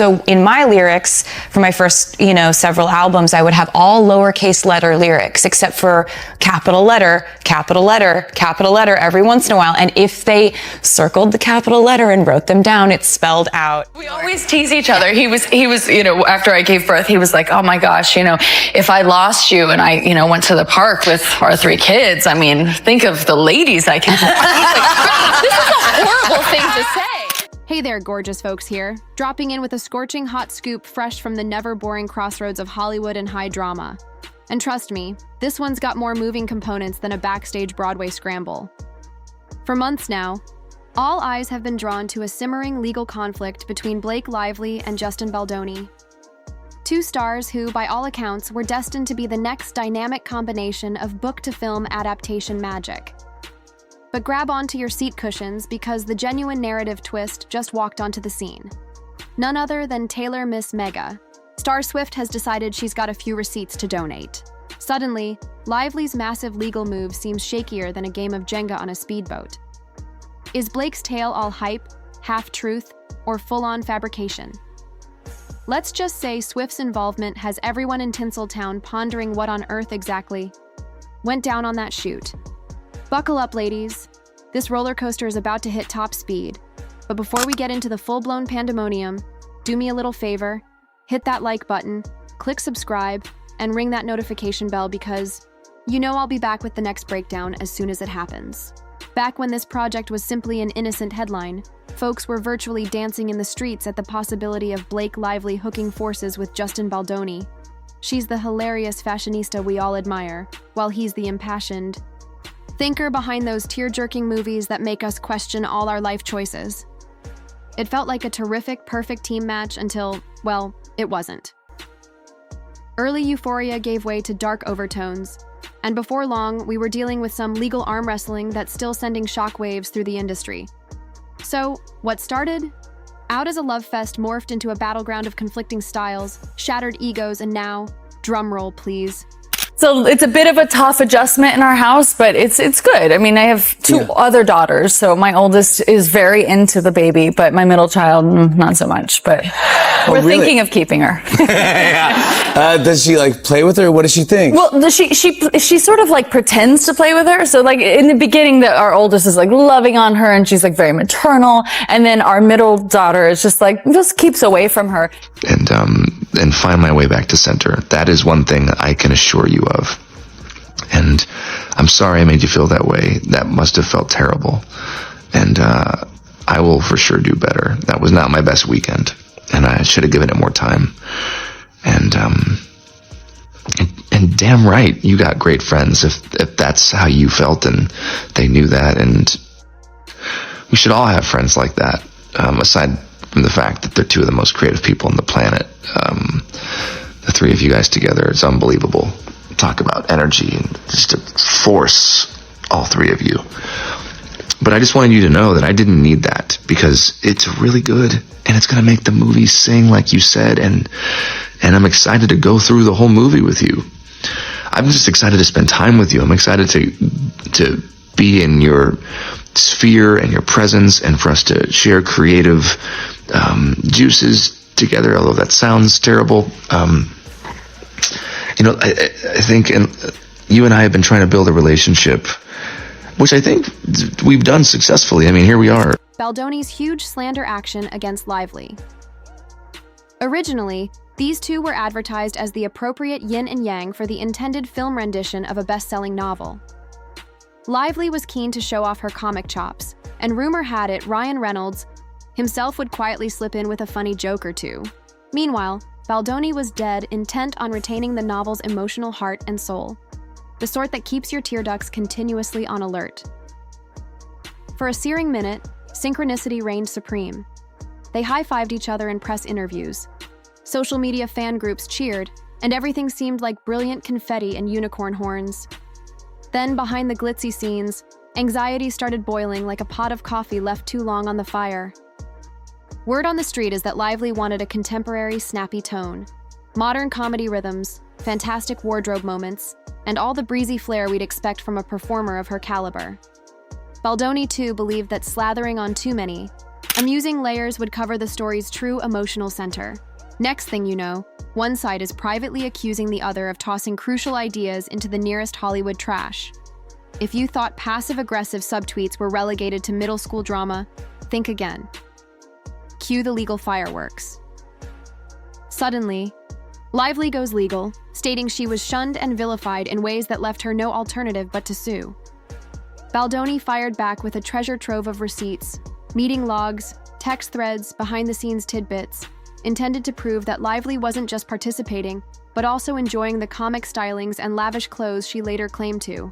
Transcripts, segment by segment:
So in my lyrics, for my first, several albums, I would have all lowercase letter lyrics, except for capital letter, capital letter, capital letter every once in a while. And if they circled the capital letter and wrote them down, it's spelled out. We always tease each other. He was, after I gave birth, he was like, oh my gosh, if I lost you and I, went to the park with our 3 kids, I mean, think of the ladies I can. This is a horrible thing to say. Hey there, gorgeous folks here, dropping in with a scorching hot scoop fresh from the never-boring crossroads of Hollywood and high drama. And trust me, this one's got more moving components than a backstage Broadway scramble. For months now, all eyes have been drawn to a simmering legal conflict between Blake Lively and Justin Baldoni. 2 stars who, by all accounts, were destined to be the next dynamic combination of book-to-film adaptation magic. But grab onto your seat cushions because the genuine narrative twist just walked onto the scene. None other than Taylor Miss Mega. Star Swift has decided she's got a few receipts to donate. Suddenly, Lively's massive legal move seems shakier than a game of Jenga on a speedboat. Is Blake's tale all hype, half-truth, or full-on fabrication? Let's just say Swift's involvement has everyone in Tinseltown pondering what on earth exactly went down on that shoot. Buckle up, ladies. This roller coaster is about to hit top speed. But before we get into the full-blown pandemonium, do me a little favor, hit that like button, click subscribe, and ring that notification bell because I'll be back with the next breakdown as soon as it happens. Back when this project was simply an innocent headline, folks were virtually dancing in the streets at the possibility of Blake Lively hooking forces with Justin Baldoni. She's the hilarious fashionista we all admire, while he's the impassioned thinker behind those tear-jerking movies that make us question all our life choices. It felt like a terrific, perfect team match until, well, it wasn't. Early euphoria gave way to dark overtones, and before long, we were dealing with some legal arm wrestling that's still sending shockwaves through the industry. So, what started out as a love fest morphed into a battleground of conflicting styles, shattered egos, and now, drumroll please. So it's a bit of a tough adjustment in our house, but it's good. I mean, I have 2 other daughters, so my oldest is very into the baby, but my middle child, not so much. But we're thinking of keeping her. Does she play with her? What does she think? Well, she sort of pretends to play with her. So in the beginning, our oldest is loving on her, and she's very maternal, and then our middle daughter is just keeps away from her. And find my way back to center. That is one thing I can assure you of. And I'm sorry I made you feel that way. That must have felt terrible. And I will for sure do better. That was not my best weekend, and I should have given it more time. And damn right, you got great friends if that's how you felt and they knew that. And we should all have friends like that, aside from the fact that they're 2 of the most creative people on the planet. The 3 of you guys together, it's unbelievable. Talk about energy and just a force, all 3 of you. But I just wanted you to know that I didn't need that because it's really good and it's going to make the movie sing like you said, and I'm excited to go through the whole movie with you. I'm just excited to spend time with you. I'm excited to be in your sphere and your presence and for us to share creative juices together, although that sounds terrible. I think you and I have been trying to build a relationship, which I think we've done successfully. I mean, here we are. Baldoni's huge slander action against Lively. Originally, these 2 were advertised as the appropriate yin and yang for the intended film rendition of a best-selling novel. Lively was keen to show off her comic chops, and rumor had it Ryan Reynolds himself would quietly slip in with a funny joke or 2. Meanwhile, Baldoni was dead intent on retaining the novel's emotional heart and soul, the sort that keeps your tear ducts continuously on alert. For a searing minute, synchronicity reigned supreme. They high-fived each other in press interviews. Social media fan groups cheered, and everything seemed like brilliant confetti and unicorn horns. Then, behind the glitzy scenes, anxiety started boiling like a pot of coffee left too long on the fire. Word on the street is that Lively wanted a contemporary, snappy tone, modern comedy rhythms, fantastic wardrobe moments, and all the breezy flair we'd expect from a performer of her caliber. Baldoni, too, believed that slathering on too many, Amusing layers would cover the story's true emotional center. Next thing you know, one side is privately accusing the other of tossing crucial ideas into the nearest Hollywood trash. If you thought passive-aggressive subtweets were relegated to middle school drama, think again. Cue the legal fireworks. Suddenly, Lively goes legal, stating she was shunned and vilified in ways that left her no alternative but to sue. Baldoni fired back with a treasure trove of receipts, meeting logs, text threads, behind-the-scenes tidbits, intended to prove that Lively wasn't just participating, but also enjoying the comic stylings and lavish clothes she later claimed to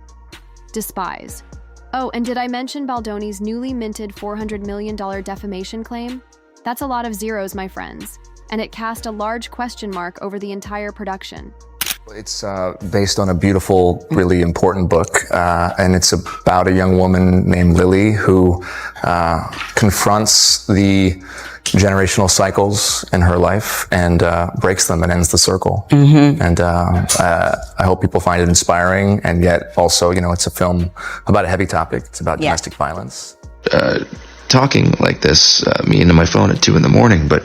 despise. Oh, and did I mention Baldoni's newly minted $400 million defamation claim? That's a lot of zeros, my friends, and it cast a large question mark over the entire production. It's based on a beautiful, really important book, and it's about a young woman named Lily who confronts the generational cycles in her life and breaks them and ends the circle. And I hope people find it inspiring, and yet also, it's a film about a heavy topic. It's about domestic violence. Talking like this, me into my phone at 2 a.m, but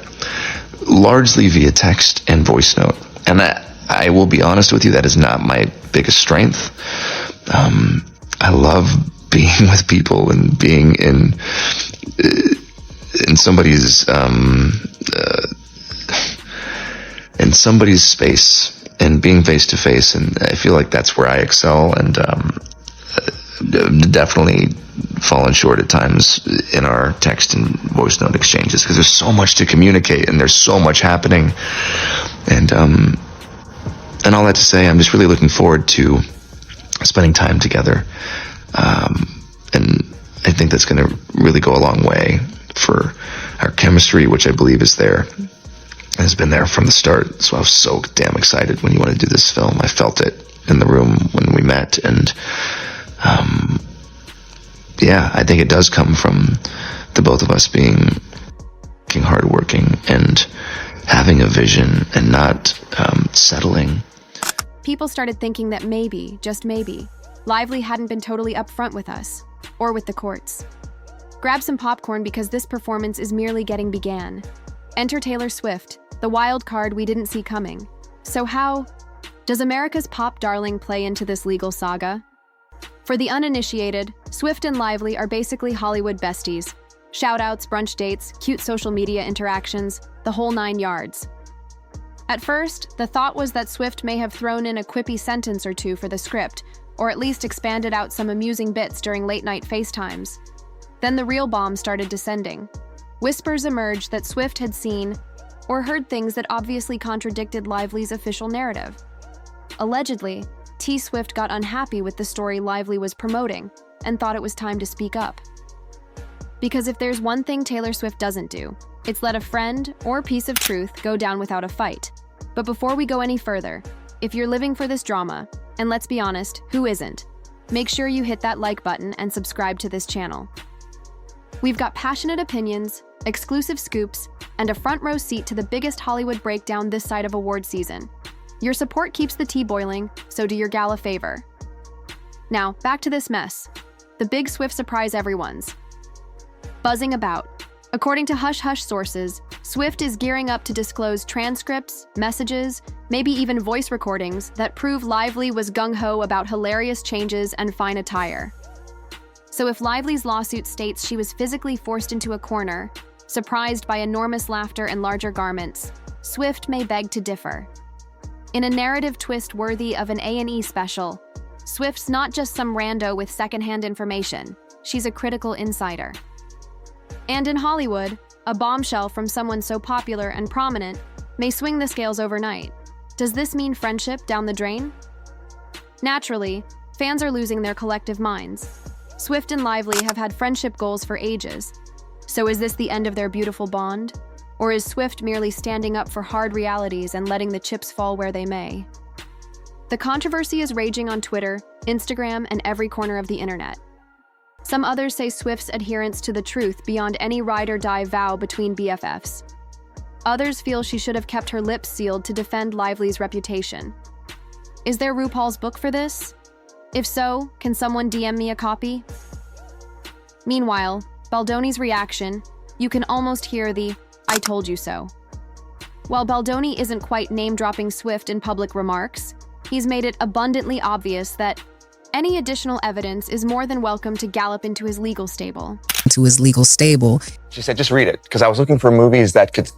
largely via text and voice note. And I will be honest with you, that is not my biggest strength. I love being with people and being in somebody's space and being face to face, and I feel like that's where I excel, and definitely fallen short at times in our text and voice note exchanges, because there's so much to communicate and there's so much happening, and all that to say, I'm just really looking forward to spending time together, and I think that's going to really go a long way for our chemistry, which I believe is there, has been there from the start. So I was so damn excited when you wanted to do this film. I felt it in the room when we met, and I think it does come from the both of us being hardworking and having a vision and not settling. People started thinking that maybe, just maybe, Lively hadn't been totally upfront with us, or with the courts. Grab some popcorn, because this performance is merely getting began. Enter Taylor Swift, the wild card we didn't see coming. So how does America's pop darling play into this legal saga? For the uninitiated, Swift and Lively are basically Hollywood besties. Shoutouts, brunch dates, cute social media interactions, the whole 9 yards. At first, the thought was that Swift may have thrown in a quippy sentence or two for the script, or at least expanded out some amusing bits during late-night FaceTimes. Then the real bomb started descending. Whispers emerged that Swift had seen or heard things that obviously contradicted Lively's official narrative. Allegedly, T. Swift got unhappy with the story Lively was promoting and thought it was time to speak up. Because if there's one thing Taylor Swift doesn't do, it's let a friend or piece of truth go down without a fight. But before we go any further, if you're living for this drama, and let's be honest, who isn't? Make sure you hit that like button and subscribe to this channel. We've got passionate opinions, exclusive scoops, and a front row seat to the biggest Hollywood breakdown this side of award season. Your support keeps the tea boiling, so do your gal a favor. Now, back to this mess. The big Swift surprise everyone's buzzing about. According to hush-hush sources, Swift is gearing up to disclose transcripts, messages, maybe even voice recordings that prove Lively was gung-ho about hilarious changes and fine attire. So if Lively's lawsuit states she was physically forced into a corner, surprised by enormous laughter and larger garments, Swift may beg to differ. In a narrative twist worthy of an A&E special, Swift's not just some rando with secondhand information, she's a critical insider. And in Hollywood, a bombshell from someone so popular and prominent may swing the scales overnight. Does this mean friendship down the drain? Naturally, fans are losing their collective minds. Swift and Lively have had friendship goals for ages. So is this the end of their beautiful bond? Or is Swift merely standing up for hard realities and letting the chips fall where they may? The controversy is raging on Twitter, Instagram, and every corner of the internet. Some others say Swift's adherence to the truth beyond any ride-or-die vow between BFFs. Others feel she should have kept her lips sealed to defend Lively's reputation. Is there RuPaul's book for this? If so, can someone DM me a copy? Meanwhile, Baldoni's reaction, you can almost hear the "I told you so." While Baldoni isn't quite name-dropping Swift in public remarks, he's made it abundantly obvious that any additional evidence is more than welcome to gallop into his legal stable. She said, just read it, because I was looking for movies that could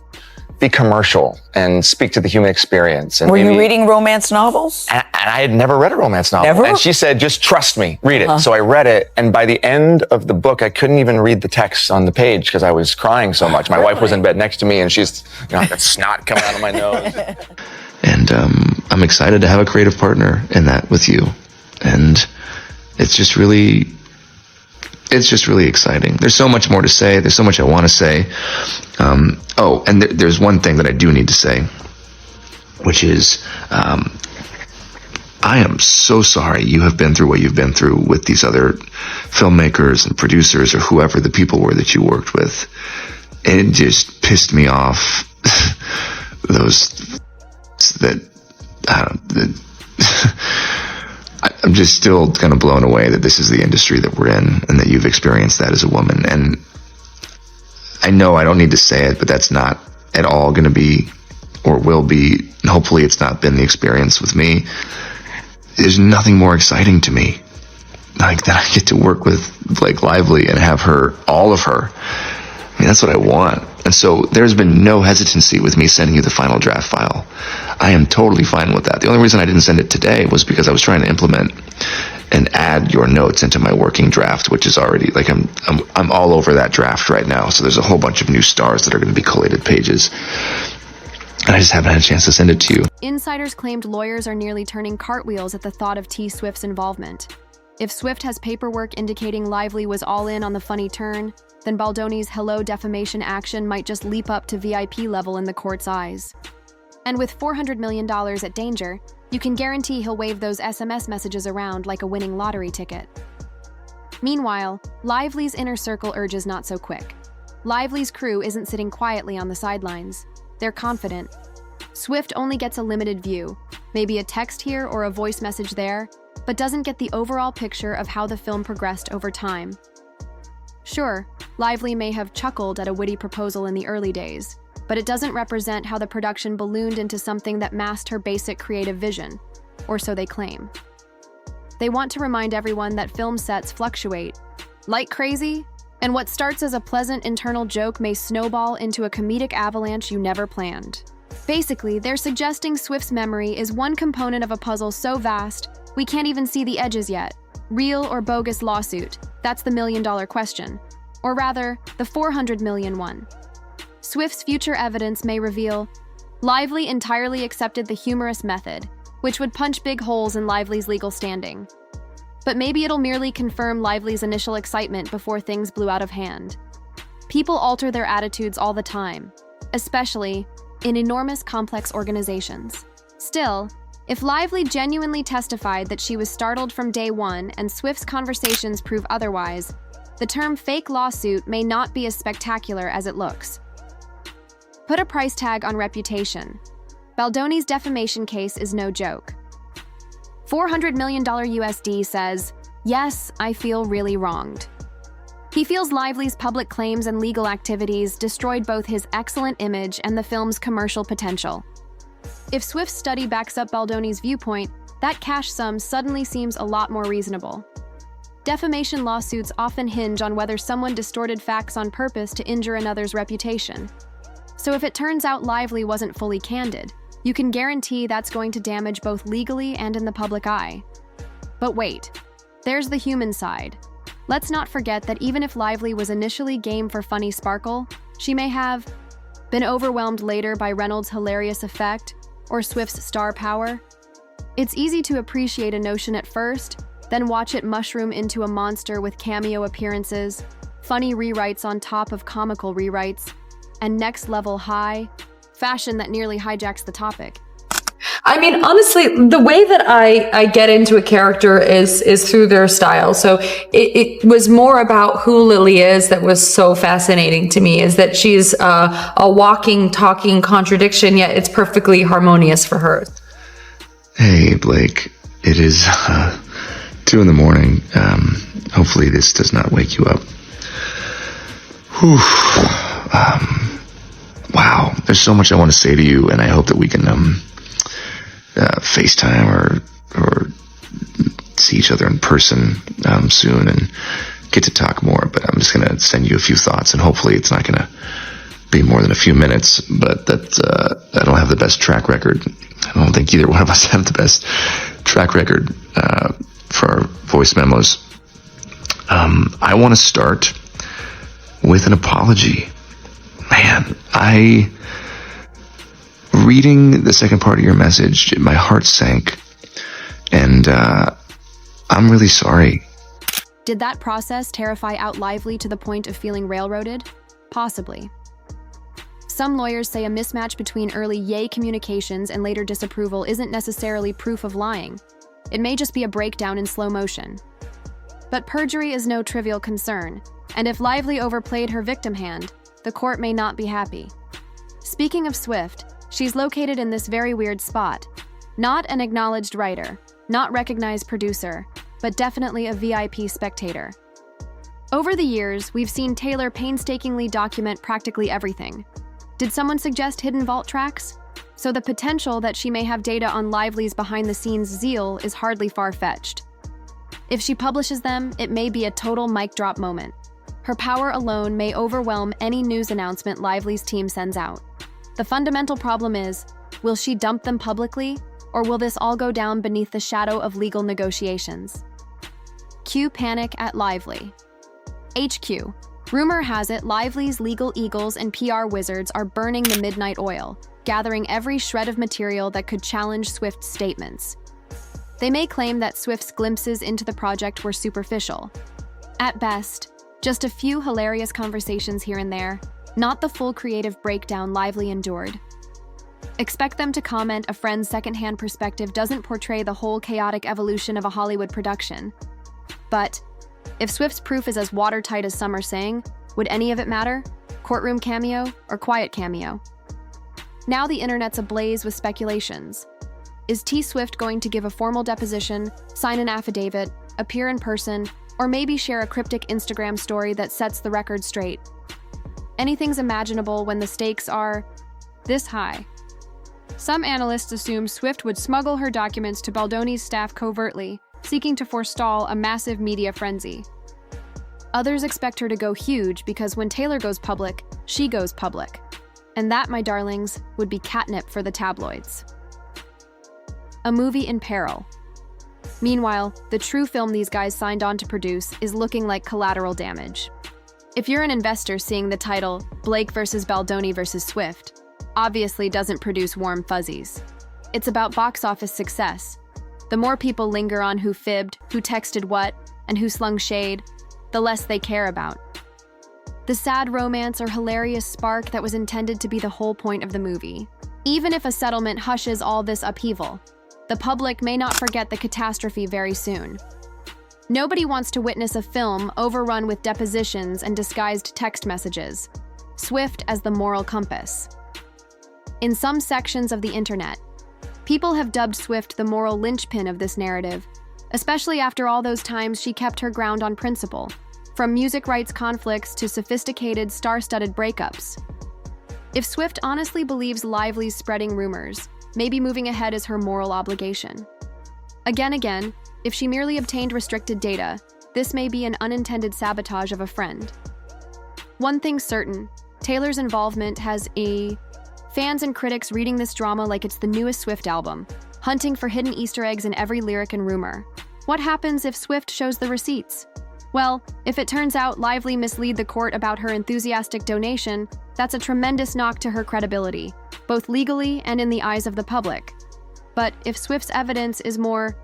be commercial and speak to the human experience. And Were you reading romance novels? And I had never read a romance novel. Never? And she said, just trust me, read it. So I read it, and by the end of the book, I couldn't even read the text on the page because I was crying so much. My wife was in bed next to me, and she's, I got snot coming out of my nose. And I'm excited to have a creative partner in that with you. And it's just really exciting. There's so much more to say. There's so much I want to say. And there's one thing that I do need to say, which is I am so sorry you have been through what you've been through with these other filmmakers and producers or whoever the people were that you worked with. It just pissed me off. I'm just still kind of blown away that this is the industry that we're in and that you've experienced that as a woman. And I know I don't need to say it, but that's not at all going to be or will be. Hopefully it's not been the experience with me. There's nothing more exciting to me like that I get to work with Blake Lively and have her, all of her. I mean, that's what I want. And so there's been no hesitancy with me sending you the final draft file. I am totally fine with that. The only reason I didn't send it today was because I was trying to implement and add your notes into my working draft, which is already like I'm all over that draft right now. So there's a whole bunch of new stars that are going to be collated pages. And I just haven't had a chance to send it to you. Insiders claimed lawyers are nearly turning cartwheels at the thought of T. Swift's involvement. If Swift has paperwork indicating Lively was all in on the funny turn, then Baldoni's hello defamation action might just leap up to VIP level in the court's eyes. And with $400 million at danger, you can guarantee he'll wave those SMS messages around like a winning lottery ticket. Meanwhile, Lively's inner circle urges not so quick. Lively's crew isn't sitting quietly on the sidelines. They're confident. Swift only gets a limited view, maybe a text here or a voice message there, but doesn't get the overall picture of how the film progressed over time. Sure, Lively may have chuckled at a witty proposal in the early days, but it doesn't represent how the production ballooned into something that masked her basic creative vision, or so they claim. They want to remind everyone that film sets fluctuate like crazy, and what starts as a pleasant internal joke may snowball into a comedic avalanche you never planned. Basically, they're suggesting Swift's memory is one component of a puzzle so vast we can't even see the edges yet. Real or bogus lawsuit? That's the million-dollar question. Or rather, the 400 million one. Swift's future evidence may reveal Lively entirely accepted the humorous method, which would punch big holes in Lively's legal standing. But maybe it'll merely confirm Lively's initial excitement before things blew out of hand. People alter their attitudes all the time, especially in enormous, complex organizations. Still, if Lively genuinely testified that she was startled from day one and Swift's conversations prove otherwise, the term fake lawsuit may not be as spectacular as it looks. Put a price tag on reputation. Baldoni's defamation case is no joke. $400 million USD says, "Yes, I feel really wronged." He feels Lively's public claims and legal activities destroyed both his excellent image and the film's commercial potential. If Swift's study backs up Baldoni's viewpoint, that cash sum suddenly seems a lot more reasonable. Defamation lawsuits often hinge on whether someone distorted facts on purpose to injure another's reputation. So if it turns out Lively wasn't fully candid, you can guarantee that's going to damage both legally and in the public eye. But wait, there's the human side. Let's not forget that even if Lively was initially game for funny sparkle, she may have been overwhelmed later by Reynolds' hilarious effect or Swift's star power. It's easy to appreciate a notion at first, then watch it mushroom into a monster with cameo appearances, funny rewrites on top of comical rewrites, and next-level high fashion that nearly hijacks the topic. I mean, honestly, the way that I get into a character is through their style. So it was more about who Lily is that was so fascinating to me, is that she's a walking, talking contradiction, yet it's perfectly harmonious for her. Hey, Blake. It is 2 a.m. Hopefully this does not wake you up. Whew. Wow, there's so much I want to say to you, and I hope that we can FaceTime or see each other in person soon and get to talk more. But I'm just going to send you a few thoughts, and hopefully it's not going to be more than a few minutes. But I don't have the best track record. I don't think either one of us have the best track record for our voice memos. I want to start with an apology. Man, reading the second part of your message, my heart sank, and I'm really sorry. Did that process terrify out Lively to the point of feeling railroaded? Possibly. Some lawyers say a mismatch between early yay communications and later disapproval isn't necessarily proof of lying. It may just be a breakdown in slow motion. But perjury is no trivial concern, and if Lively overplayed her victim hand, the court may not be happy. Speaking of Swift, she's located in this very weird spot. Not an acknowledged writer, not recognized producer, but definitely a VIP spectator. Over the years, we've seen Taylor painstakingly document practically everything. Did someone suggest hidden vault tracks? So the potential that she may have data on Lively's behind-the-scenes zeal is hardly far-fetched. If she publishes them, it may be a total mic drop moment. Her power alone may overwhelm any news announcement Lively's team sends out. The fundamental problem is, will she dump them publicly, or will this all go down beneath the shadow of legal negotiations? Cue panic at Lively. HQ. Rumor has it Lively's legal eagles and PR wizards are burning the midnight oil, gathering every shred of material that could challenge Swift's statements. They may claim that Swift's glimpses into the project were superficial. At best, just a few hilarious conversations here and there, not the full creative breakdown Lively endured. Expect them to comment a friend's secondhand perspective doesn't portray the whole chaotic evolution of a Hollywood production. But if Swift's proof is as watertight as some are saying, would any of it matter? Courtroom cameo or quiet cameo? Now the internet's ablaze with speculations. Is T. Swift going to give a formal deposition, sign an affidavit, appear in person, or maybe share a cryptic Instagram story that sets the record straight? Anything's imaginable when the stakes are this high. Some analysts assume Swift would smuggle her documents to Baldoni's staff covertly, seeking to forestall a massive media frenzy. Others expect her to go huge because when Taylor goes public, she goes public. And that, my darlings, would be catnip for the tabloids. A movie in peril. Meanwhile, the true film these guys signed on to produce is looking like collateral damage. If you're an investor seeing the title Blake vs. Baldoni vs. Swift, obviously doesn't produce warm fuzzies. It's about box office success. The more people linger on who fibbed, who texted what, and who slung shade, the less they care about. The sad romance or hilarious spark that was intended to be the whole point of the movie. Even if a settlement hushes all this upheaval, the public may not forget the catastrophe very soon. Nobody wants to witness a film overrun with depositions and disguised text messages. Swift as the moral compass. In some sections of the internet, people have dubbed Swift the moral linchpin of this narrative, especially after all those times she kept her ground on principle, from music rights conflicts to sophisticated, star-studded breakups. If Swift honestly believes Lively's spreading rumors, maybe moving ahead is her moral obligation. Again, if she merely obtained restricted data, this may be an unintended sabotage of a friend. One thing's certain, Taylor's involvement has fans and critics reading this drama like it's the newest Swift album, hunting for hidden Easter eggs in every lyric and rumor. What happens if Swift shows the receipts? Well, if it turns out Lively misled the court about her enthusiastic donation, that's a tremendous knock to her credibility, both legally and in the eyes of the public. But if Swift's evidence is more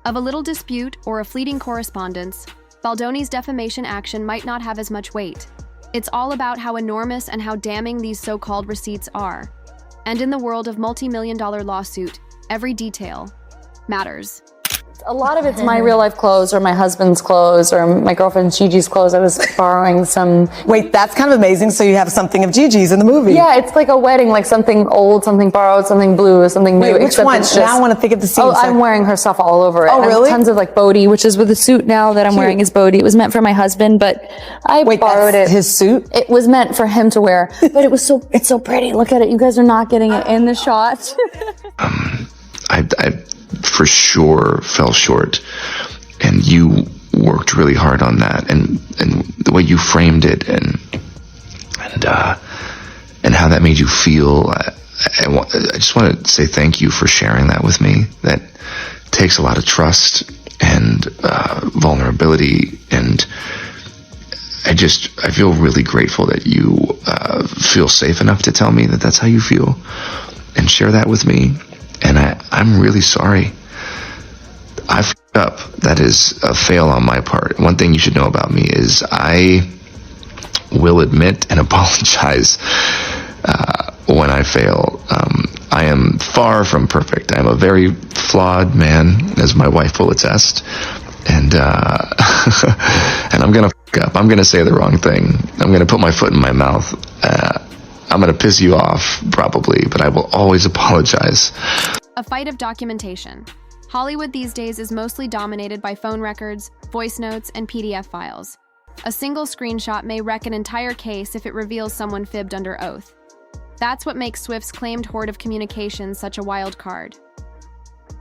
of a little dispute or a fleeting correspondence, Baldoni's defamation action might not have as much weight. It's all about how enormous and how damning these so-called receipts are. And in the world of multi-million-dollar lawsuit, every detail matters. A lot of it's my real life clothes or my husband's clothes or my girlfriend Gigi's clothes. I was borrowing some. Wait, that's kind of amazing. So you have something of Gigi's in the movie. Yeah, it's like a wedding, like something old, something borrowed, something blue, something new. Wait, which one? Now I want to think of the scene. Oh, I'm wearing her stuff all over it. Oh, really? Tons of like Bodhi, which is with the suit now that I'm wearing is Bodhi. It was meant for my husband, but I borrowed it. His suit? It was meant for him to wear, but it's so pretty. Look at it. You guys are not getting it in the shot. I for sure fell short, and you worked really hard on that, and the way you framed it, and how that made you feel. I just want to say thank you for sharing that with me. That takes a lot of trust and vulnerability, and I feel really grateful that you feel safe enough to tell me that that's how you feel and share that with me. And I'm really sorry. I f***ed up. That is a fail on my part. One thing you should know about me is I will admit and apologize when I fail. I am far from perfect. I'm a very flawed man, as my wife will attest. And and I'm gonna f*** up. I'm gonna say the wrong thing. I'm gonna put my foot in my mouth. I'm gonna piss you off, probably, but I will always apologize. A fight of documentation. Hollywood these days is mostly dominated by phone records, voice notes, and PDF files. A single screenshot may wreck an entire case if it reveals someone fibbed under oath. That's what makes Swift's claimed hoard of communications such a wild card.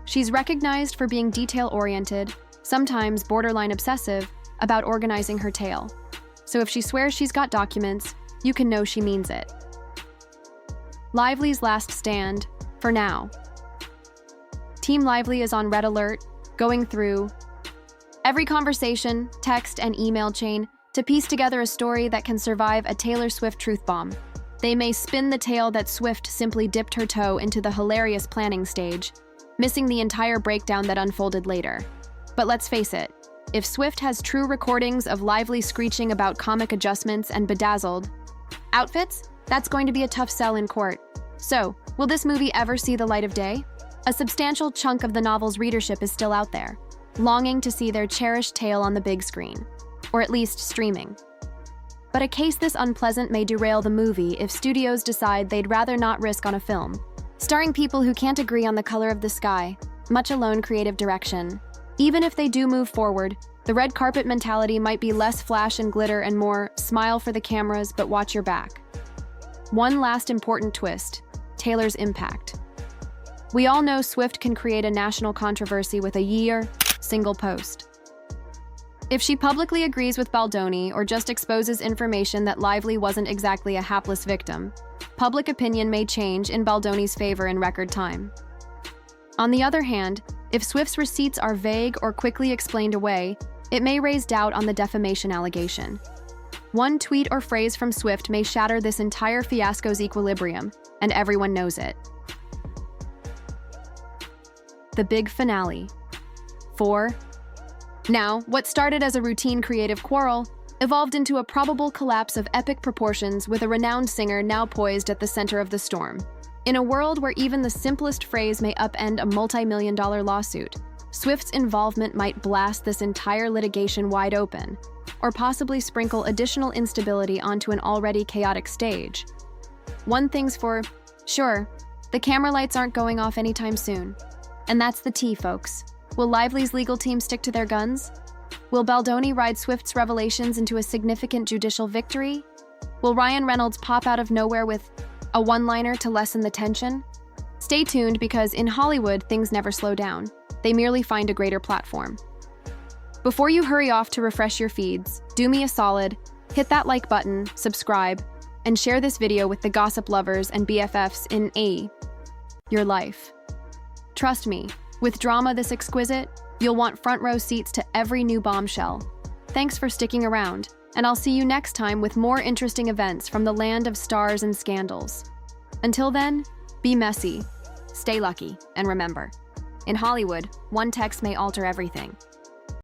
She's recognized for being detail-oriented, sometimes borderline obsessive, about organizing her tale. So if she swears she's got documents, you can know she means it. Lively's last stand, for now. Team Lively is on red alert, going through every conversation, text, and email chain to piece together a story that can survive a Taylor Swift truth bomb. They may spin the tale that Swift simply dipped her toe into the hilarious planning stage, missing the entire breakdown that unfolded later. But let's face it, if Swift has true recordings of Lively screeching about comic adjustments and bedazzled outfits, that's going to be a tough sell in court. So, will this movie ever see the light of day? A substantial chunk of the novel's readership is still out there, longing to see their cherished tale on the big screen, or at least streaming. But a case this unpleasant may derail the movie if studios decide they'd rather not risk on a film, starring people who can't agree on the color of the sky, much alone creative direction. Even if they do move forward, the red carpet mentality might be less flash and glitter and more smile for the cameras but watch your back. One last important twist, Taylor's impact. We all know Swift can create a national controversy with a single post. If she publicly agrees with Baldoni or just exposes information that Lively wasn't exactly a hapless victim, public opinion may change in Baldoni's favor in record time. On the other hand, if Swift's receipts are vague or quickly explained away, it may raise doubt on the defamation allegation. One tweet or phrase from Swift may shatter this entire fiasco's equilibrium, and everyone knows it. The big finale. 4. Now, what started as a routine creative quarrel evolved into a probable collapse of epic proportions with a renowned singer now poised at the center of the storm. In a world where even the simplest phrase may upend a multi-million-dollar lawsuit, Swift's involvement might blast this entire litigation wide open, or possibly sprinkle additional instability onto an already chaotic stage. One thing's for sure, the camera lights aren't going off anytime soon. And that's the tea, folks. Will Lively's legal team stick to their guns? Will Baldoni ride Swift's revelations into a significant judicial victory? Will Ryan Reynolds pop out of nowhere with a one-liner to lessen the tension? Stay tuned because in Hollywood, things never slow down. They merely find a greater platform. Before you hurry off to refresh your feeds, do me a solid, hit that like button, subscribe, and share this video with the gossip lovers and BFFs in your life. Trust me, with drama this exquisite, you'll want front row seats to every new bombshell. Thanks for sticking around, and I'll see you next time with more interesting events from the land of stars and scandals. Until then, be messy, stay lucky, and remember, in Hollywood, one text may alter everything.